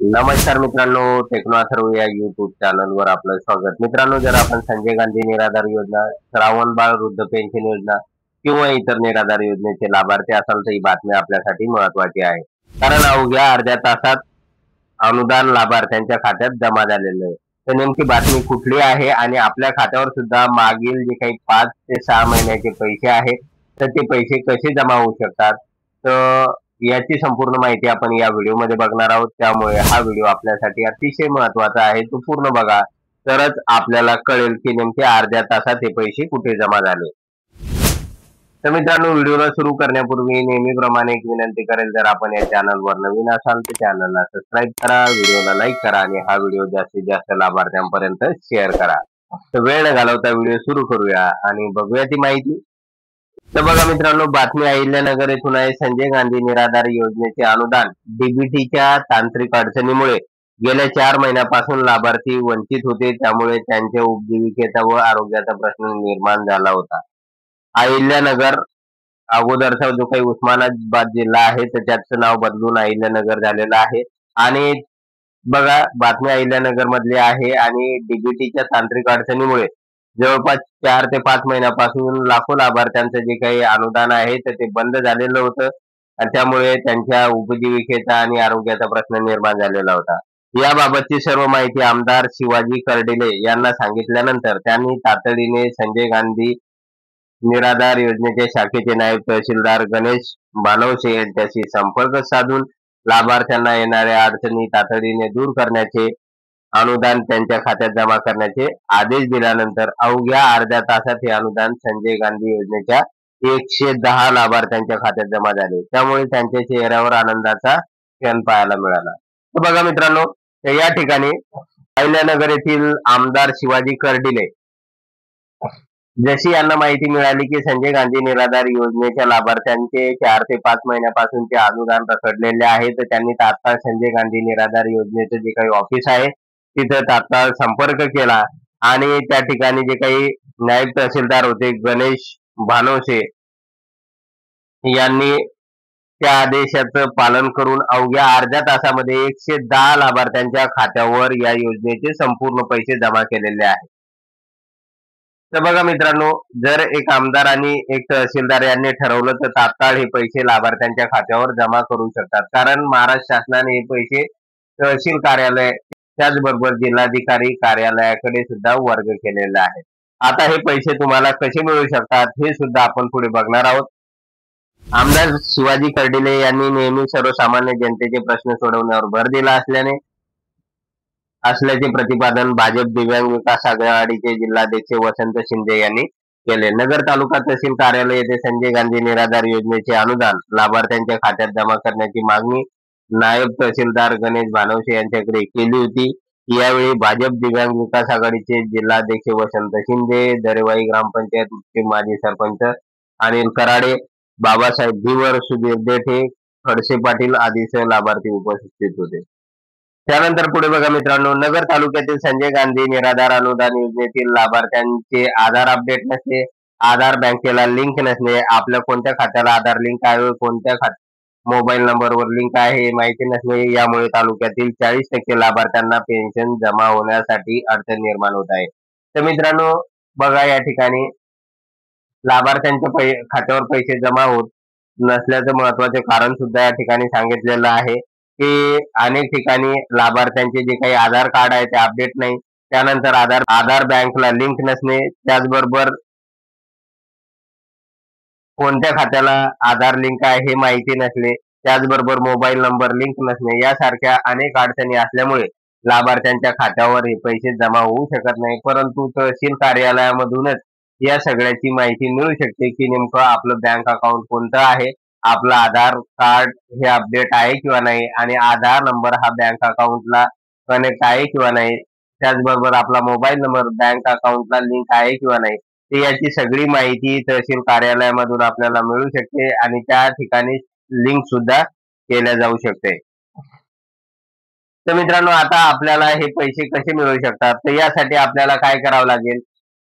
नमस्कार मित्रांनो, टेक्नो अथर्व या युट्यूब चॅनलवर आपलं स्वागत. मित्रांनो, जर आपण संजय गांधी निराधार योजना, श्रावण बाळ वृद्ध पेन्शन योजना किंवा इतर निराधार योजनेचे लाभार्थी असाल तर ही बातमी आपल्यासाठी महत्वाची आहे. कारण अवघ्या अर्ध्या तासात अनुदान लाभार्थ्यांच्या खात्यात जमा झालेलं आहे. तर नेमकी बातमी कुठली आहे आणि आपल्या खात्यावर सुद्धा मागील जे काही 5 ते 6 महिन्याचे पैसे आहेत तर ते पैसे कसे जमा होऊ शकतात, तर याची संपूर्ण माहिती आपण या व्हिडिओमध्ये बघणार आहोत. त्यामुळे हा व्हिडिओ आपल्यासाठी अतिशय महत्वाचा आहे. तो पूर्ण बघा, तरच आपल्याला कळेल की नेमके अर्ध्या तासात हे पैसे कुठे जमा झाले. तर मित्रांनो, व्हिडिओला सुरू करण्यापूर्वी नेहमीप्रमाणे एक विनंती करेल, जर आपण या चॅनलवर नवीन असाल तर चॅनलला सबस्क्राईब करा, व्हिडिओला लाईक करा आणि हा व्हिडिओ जास्तीत जास्त लाभार्थ्यांपर्यंत शेअर करा. तर वेळ न घालवता व्हिडिओ सुरू करूया आणि बघूया ती माहिती. तर बघा मित्रांनो, बातमी अहिल्यानगर येथून आहे. संजय गांधी निराधार योजनेचे अनुदान डीबीटीच्या तांत्रिक अडचणीमुळे गेल्या 4 महिन्यापासून लाभार्थी वंचित होते. त्यामुळे त्यांच्या उपजीविकेचा व आरोग्याचा प्रश्न निर्माण झाला होता. अहिल्यानगर अगोदरचा जो काही उस्मानाबाद जिल्हा आहे तर त्याचं नाव बदलून अहिल्यानगर झालेलं आहे. आणि बघा, बातमी अहिल्यानगर मधली आहे आणि डीबीटीच्या तांत्रिक अडचणीमुळे जवळपास 4 ते 5 महिन्यापासून लाखो लाभार्थ्यांचं जे काही अनुदान आहे तर ते बंद झालेलं होतं आणि त्यामुळे त्यांच्या उपजीविकेचा आणि आरोग्याचा प्रश्न निर्माण झालेला होता. याबाबतची सर्व माहिती आमदार शिवाजी कर्डिले यांना सांगितल्यानंतर त्यांनी तातडीने संजय गांधी निराधार योजनेच्या शाखेचे नायब तहसीलदार गणेश बानवसे यांच्याशी संपर्क साधून लाभार्थ्यांना येणाऱ्या अडचणी तातडीने दूर करण्याचे, अनुदान त्यांच्या खात्यात जमा करण्याचे आदेश दिल्यानंतर अवघ्या अर्ध्या तासात हे अनुदान संजय गांधी योजनेच्या 110 लाभार्थ्यांच्या खात्यात जमा झाले. त्यामुळे त्यांच्या चेहऱ्यावर आनंदाचा क्षण पाहायला मिळाला. तर बघा मित्रांनो, या ठिकाणी अहिल्यानगर येथील आमदार शिवाजी कर्डिले जशी यांना माहिती मिळाली की संजय गांधी निराधार योजनेच्या लाभार्थ्यांचे 4 ते 5 महिन्यापासूनचे अनुदान रखडलेले आहे, तर त्यांनी तात्काळ संजय गांधी निराधार योजनेचं जे काही ऑफिस आहे तिथं तात्काळ संपर्क केला आणि त्या ठिकाणी जे काही नायब तहसीलदार होते गणेश भानवसे यांनी त्या आदेशाचं पालन करून अवघ्या अर्ध्या तासामध्ये 110 लाभार्थ्यांच्या खात्यावर या योजनेचे संपूर्ण पैसे जमा केलेले आहेत. तर बघा मित्रांनो, जर एक आमदार आणि एक तहसीलदार यांनी ठरवलं तर तात्काळ हे पैसे लाभार्थ्यांच्या खात्यावर जमा करू शकतात. कारण महाराष्ट्र शासनाने हे पैसे तहसील कार्यालय त्याचबरोबर जिल्हाधिकारी कार्यालयाकडे सुद्धा वर्ग केलेले आहे. आता हे पैसे तुम्हाला कसे मिळू शकतात हे सुद्धा आपण पुढे बघणार आहोत. आमदार शिवाजी कर्डिले यांनी नेहमी सर्वसामान्य जनतेचे प्रश्न सोडवण्यावर भर दिला असल्याचे प्रतिपादन भाजप दिव्यांग विकास आघाडीचे जिल्हाध्यक्ष वसंत शिंदे यांनी केले. नगर तालुका तहसील कार्यालय येथे संजय गांधी निराधार योजनेचे अनुदान लाभार्थ्यांच्या खात्यात जमा करण्याची मागणी नायब तहसीलदार गणेश भानवसे यांच्याकडे केली होती. यावेळी भाजप दिव्यांग विकास आघाडीचे जिल्हाध्यक्ष वसंत शिंदे, दरेवाई ग्रामपंचायतचे माजी सरपंच अनिल कराडे, बाबासाहेब धीवर, सुधीर देठे, खडसे पाटील आदी लाभार्थी उपस्थित होते. त्यानंतर पुढे बघा मित्रांनो, नगर तालुक्यातील संजय गांधी निराधार अनुदान योजनेतील लाभार्थ्यांचे आधार अपडेट नसणे, आधार बँकेला लिंक नसणे, आपल्या कोणत्या खात्याला आधार लिंक आहे, कोणत्या मोबाईल नंबरवर लिंक आहे हे माहिती नसणे, यामुळे तालुक्यातील 40% लाभार्थ्यांना पेन्शन जमा होण्यासाठी अडचण निर्माण होत आहे. तर मित्रांनो बघा, या ठिकाणी लाभार्थ्यांच्या खात्यावर पैसे जमा होत नसल्याचं महत्वाचे कारण सुद्धा या ठिकाणी सांगितलेलं आहे की अनेक ठिकाणी लाभार्थ्यांचे जे काही आधार कार्ड आहे ते अपडेट नाही, त्यानंतर आधार बँकला लिंक नसणे, त्याचबरोबर कोणत्या खात्याला आधार लिंक आहे हे माहिती नसले, त्याचबरोबर मोबाईल नंबर लिंक नसणे, यासारख्या अनेक अडचणी असल्यामुळे लाभार्थ्यांच्या खात्यावर हे पैसे जमा होऊ शकत नाही. परंतु तहसील कार्यालयामधूनच या सगळ्याची माहिती मिळू शकते की नेमकं आपलं बँक अकाउंट कोणतं आहे, आपलं आधार कार्ड हे अपडेट आहे किंवा नाही आणि आधार नंबर हा बँक अकाउंटला कनेक्ट आहे किंवा नाही, त्याचबरोबर आपला मोबाईल नंबर बँक अकाउंटला लिंक आहे किंवा नाही, तर याची सगळी माहिती तहसील कार्यालयामधून आपल्याला मिळू शकते आणि त्या ठिकाणी लिंक सुद्धा केल्या जाऊ शकते. तर मित्रांनो, आता आपल्याला हे पैसे कसे मिळू शकतात, तर यासाठी आपल्याला काय करावं लागेल,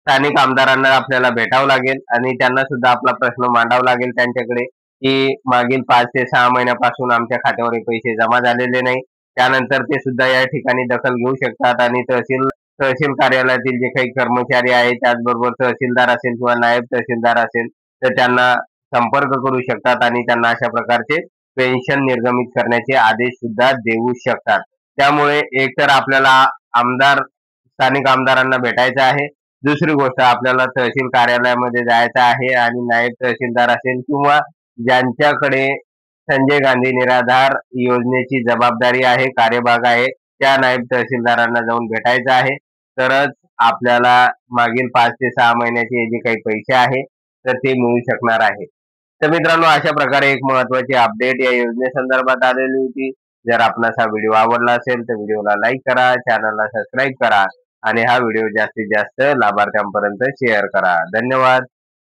स्थानिक आमदारांना आपल्याला भेटावं लागेल आणि त्यांना सुद्धा आपला प्रश्न मांडावा लागेल त्यांच्याकडे की मागील 5 ते 6 महिन्यापासून आमच्या खात्यावर हे पैसे जमा झालेले नाही, त्यानंतर ते सुद्धा या ठिकाणी दखल घेऊ शकतात आणि तहसील कार्यालयातील जे काही कर्मचारी आहेत, त्याचबरोबर तहसीलदार असेल किंवा नायब तहसीलदार असेल, तर त्यांना संपर्क करू शकतात आणि त्यांना अशा प्रकारचे पेन्शन निर्गमित करण्याचे आदेश सुद्धा देऊ शकतात. त्यामुळे एकतर आपल्याला स्थानिक आमदारांना भेटायचं आहे. दुसरी गोष्ट, आपल्याला तहसील कार्यालयामध्ये जायचं आहे आणि नायब तहसीलदार असेल किंवा ज्यांच्याकडे संजय गांधी निराधार योजनेची जबाबदारी आहे, कार्यभाग आहे, त्या नायब तहसीलदारांना जाऊन भेटायचं आहे. तरच आपल्याला मागील 5 ते 6 महिन्याचे जे काही पैसे आहे, तर ते मिळू शकणार आहे. तर मित्रांनो, अशा प्रकारे एक महत्त्वाची अपडेट या योजनेसंदर्भात आलेली होती. जर आपणास हा व्हिडिओ आवडला असेल तर व्हिडिओला लाईक करा, चॅनलला सबस्क्राईब करा आणि हा व्हिडिओ जास्तीत जास्त लाभार्थ्यांपर्यंत शेअर करा. धन्यवाद.